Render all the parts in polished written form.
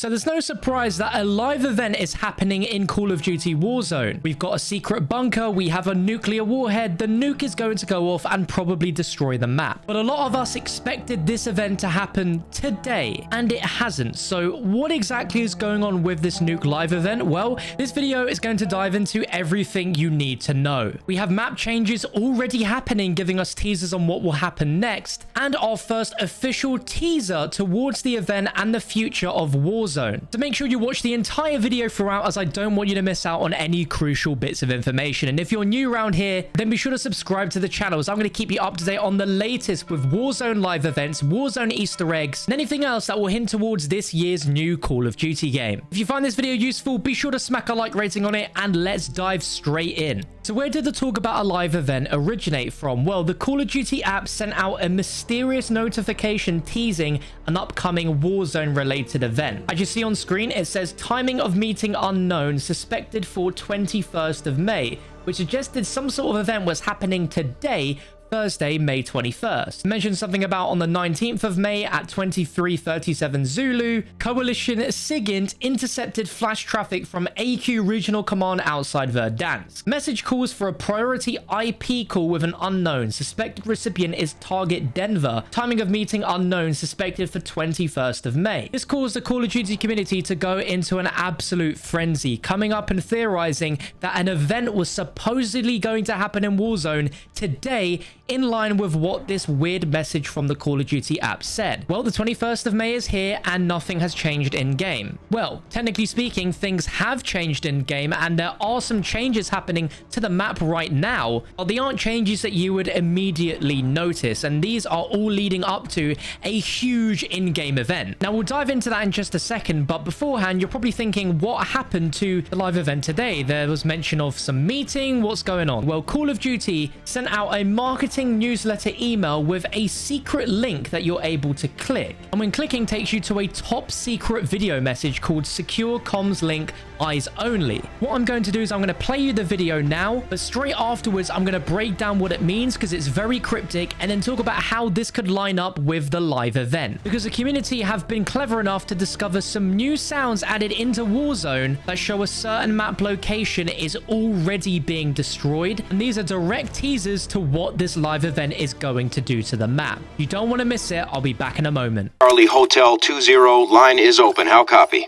So there's no surprise that a live event is happening in Call of Duty Warzone. We've got a secret bunker, we have a nuclear warhead, the nuke is going to go off and probably destroy the map. But a lot of us expected this event to happen today, and it hasn't. So what exactly is going on with this nuke live event? Well, this video is going to dive into everything you need to know. We have map changes already happening, giving us teasers on what will happen next, and our first official teaser towards the event and the future of Warzone. So make sure you watch the entire video throughout, as I don't want you to miss out on any crucial bits of information. And if you're new around here, then be sure to subscribe to the channel, as I'm going to keep you up to date on the latest with Warzone live events, Warzone Easter eggs, and anything else that will hint towards this year's new Call of Duty game. If you find this video useful, be sure to smack a like rating on it, and let's dive straight in. So where did the talk about a live event originate from? Well, the Call of Duty app sent out a mysterious notification teasing an upcoming Warzone related event. As you see on screen, it says timing of meeting unknown, suspected for 21st of May, which suggested some sort of event was happening today, Thursday, May 21st. It mentioned something about on the 19th of May at 23:37 Zulu, Coalition SIGINT intercepted flash traffic from AQ Regional Command outside Verdansk. Message calls for a priority IP call with an unknown. Suspected recipient is Target Denver. Timing of meeting unknown, suspected for 21st of May. This caused the Call of Duty community to go into an absolute frenzy, coming up and theorizing that an event was supposedly going to happen in Warzone today, in line with what this weird message from the Call of Duty app said. Well, the 21st of May is here and nothing has changed in game. Well, technically speaking, things have changed in game, and there are some changes happening to the map right now, but they aren't changes that you would immediately notice, and these are all leading up to a huge in-game event. Now, we'll dive into that in just a second, but beforehand, you're probably thinking, what happened to the live event today? There was mention of some meeting. What's going on? Well, Call of Duty sent out a marketing newsletter email with a secret link that you're able to click, and when clicking takes you to a top secret video message called Secure Comms Link Eyes Only. What I'm going to do is I'm going to play you the video now, but straight afterwards I'm going to break down what it means, because it's very cryptic, and then talk about how this could line up with the live event, because the community have been clever enough to discover some new sounds added into Warzone that show a certain map location is already being destroyed, and these are direct teasers to what this live event is going to do to the map. You don't want to miss it. I'll be back in a moment. Charlie Hotel 20, line is open. How copy?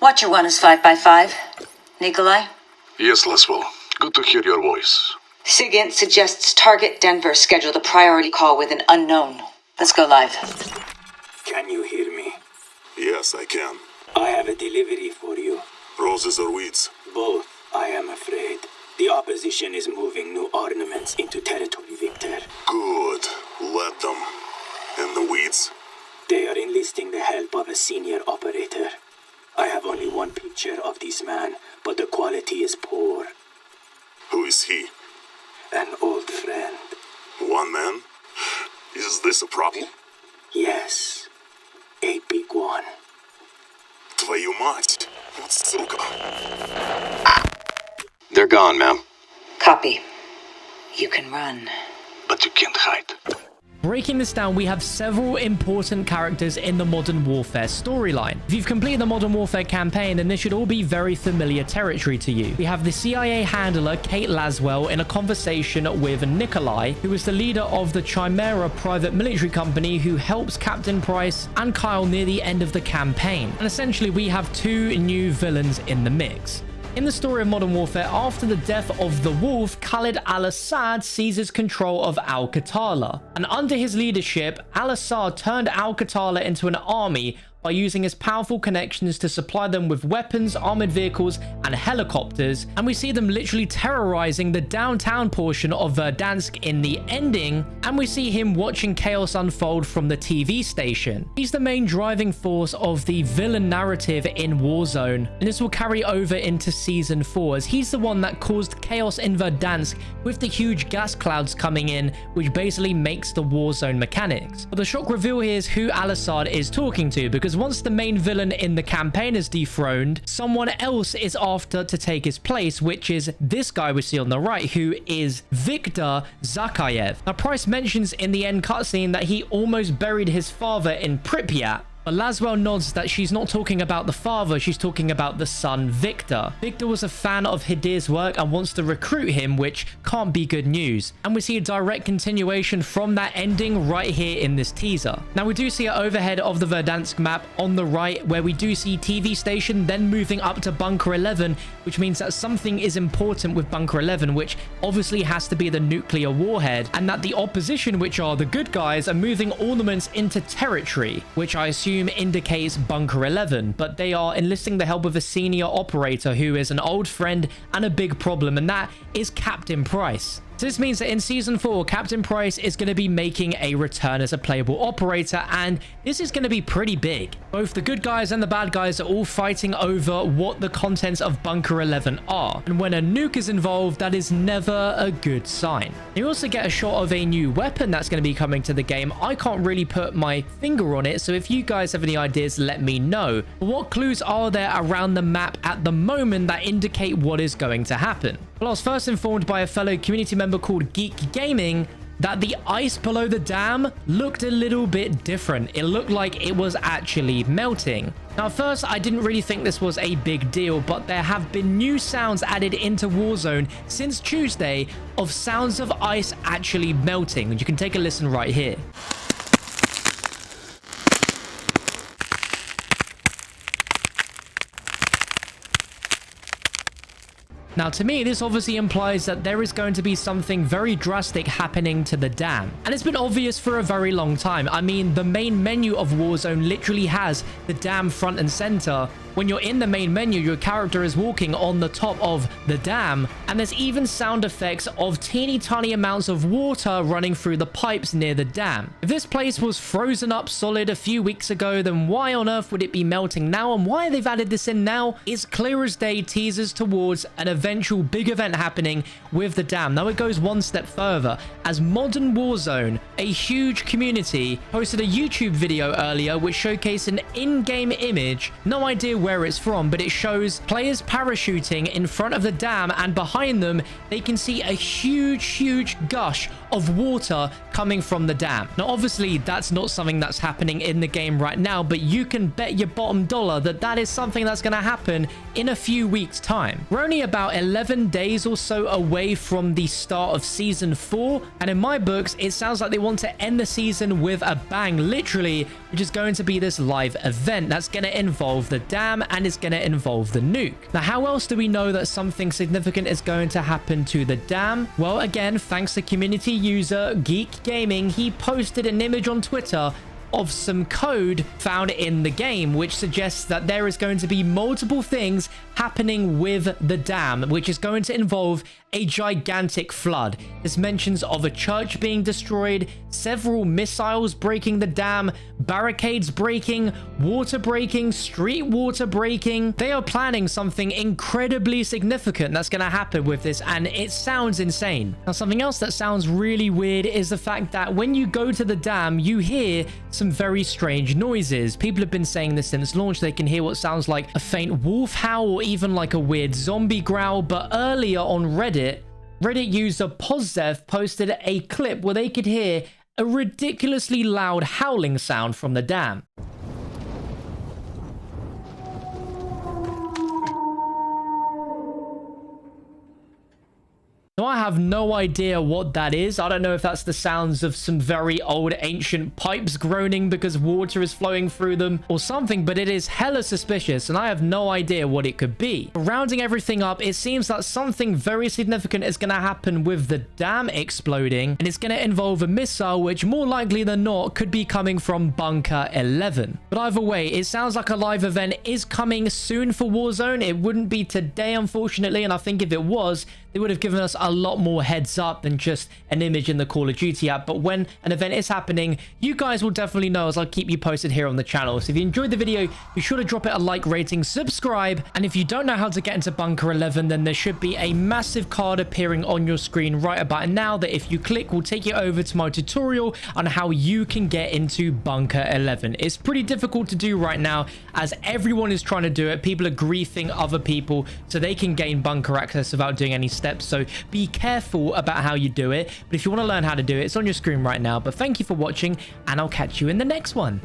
Watcher 1 is 5x5. Nikolai? Yes, Laswell. Good to hear your voice. SIGINT suggests Target Denver schedule a priority call with an unknown. Let's go live. Can you hear me? Yes, I can. I have a delivery for you. Roses or weeds? Both, I am afraid. The opposition is moving new ornaments into territory, Victor. Good. Let them. And the weeds? They are enlisting the help of a senior operator. I have only one picture of this man, but the quality is poor. Who is he? An old friend. One man? Is this a problem? Yes, a big one. Твою мать! Вот сука! They're gone, ma'am. Copy. You can run. But you can't hide. Breaking this down, we have several important characters in the Modern Warfare storyline. If you've completed the Modern Warfare campaign, then this should all be very familiar territory to you. We have the CIA handler, Kate Laswell, in a conversation with Nikolai, who is the leader of the Chimera private military company who helps Captain Price and Kyle near the end of the campaign. And essentially, we have two new villains in the mix. In the story of Modern Warfare, after the death of the Wolf, Khalid al-Assad seizes control of Al-Qatala. And under his leadership, al-Assad turned Al-Qatala into an army by using his powerful connections to supply them with weapons, armored vehicles, and helicopters, and we see them literally terrorizing the downtown portion of Verdansk in the ending, and we see him watching chaos unfold from the TV station. He's the main driving force of the villain narrative in Warzone, and this will carry over into Season 4, as he's the one that caused chaos in Verdansk with the huge gas clouds coming in, which basically makes the Warzone mechanics. But the shock reveal here is who al-Assad is talking to, because once the main villain in the campaign is dethroned, someone else is after to take his place, which is this guy we see on the right, who is Viktor Zakhaev. Now, Price mentions in the end cutscene that he almost buried his father in Pripyat, But Laswell nods that she's not talking about the father, she's talking about the son, Victor. Victor was a fan of Hadir's work and wants to recruit him, which can't be good news. And we see a direct continuation from that ending right here in this teaser. Now, we do see an overhead of the Verdansk map on the right, where we do see TV station, then moving up to Bunker 11, which means that something is important with Bunker 11, which obviously has to be the nuclear warhead, and that the opposition, which are the good guys, are moving ornaments into territory, which I assume indicates Bunker 11, but they are enlisting the help of a senior operator who is an old friend and a big problem, and that is Captain Price. So this means that in Season 4, Captain Price is going to be making a return as a playable operator, and this is going to be pretty big. Both the good guys and the bad guys are all fighting over what the contents of Bunker 11 are, and when a nuke is involved, that is never a good sign. You also get a shot of a new weapon that's going to be coming to the game. I can't really put my finger on it, so if you guys have any ideas, let me know. But what clues are there around the map at the moment that indicate what is going to happen? Well, I was first informed by a fellow community member called Geek Gaming that the ice below the dam looked a little bit different. It looked like it was actually melting. Now, at first, I didn't really think this was a big deal, but there have been new sounds added into Warzone since Tuesday of sounds of ice actually melting. You can take a listen right here. Now, to me, this obviously implies that there is going to be something very drastic happening to the dam. And it's been obvious for a very long time. I mean, the main menu of Warzone literally has the dam front and center. When you're in the main menu, your character is walking on the top of the dam, and there's even sound effects of teeny tiny amounts of water running through the pipes near the dam. If this place was frozen up solid a few weeks ago, then why on earth would it be melting now? And why they've added this in now is clear as day teasers towards an eventual big event happening with the dam. Now, it goes one step further, as Modern Warzone, a huge community, posted a YouTube video earlier which showcased an in-game image, no idea where it's from, but it shows players parachuting in front of the dam, and behind them they can see a huge gush of water coming from the dam. Now, obviously, that's not something that's happening in the game right now, but you can bet your bottom dollar that that is something that's going to happen in a few weeks' time. We're only about 11 days or so away from the start of Season 4, and in my books, it sounds like they want to end the season with a bang, literally, which is going to be this live event that's going to involve the dam and it's going to involve the nuke. Now, how else do we know that something significant is going to happen to the dam? Well, again, thanks to community user Geek Gaming, he posted an image on Twitter of some code found in the game, which suggests that there is going to be multiple things happening with the dam, which is going to involve a gigantic flood. This mentions of a church being destroyed, several missiles breaking the dam, barricades breaking, water breaking, street water breaking. They are planning something incredibly significant that's going to happen with this, and it sounds insane. Now, something else that sounds really weird is the fact that when you go to the dam, you hear some very strange noises. People have been saying this since launch. They can hear what sounds like a faint wolf howl or even like a weird zombie growl. But earlier on Reddit user Pozzev posted a clip where they could hear a ridiculously loud howling sound from the dam. Now, I have no idea what that is. I don't know if that's the sounds of some very old ancient pipes groaning because water is flowing through them or something, but it is hella suspicious and I have no idea what it could be. Rounding everything up, it seems that something very significant is going to happen with the dam exploding, and it's going to involve a missile which more likely than not could be coming from Bunker 11. But either way, it sounds like a live event is coming soon for Warzone. It wouldn't be today, unfortunately, and I think if it was, they would have given us a lot more heads up than just an image in the Call of Duty app. But when an event is happening, you guys will definitely know, as I'll keep you posted here on the channel. So if you enjoyed the video, be sure to drop it a like, rating, subscribe. And if you don't know how to get into Bunker 11, then there should be a massive card appearing on your screen right about now that if you click will take you over to my tutorial on how you can get into Bunker 11. It's pretty difficult to do right now as everyone is trying to do it. People are griefing other people so they can gain bunker access without doing any steps. So be careful about how you do it. But if you want to learn how to do it, it's on your screen right now. But thank you for watching, and I'll catch you in the next one.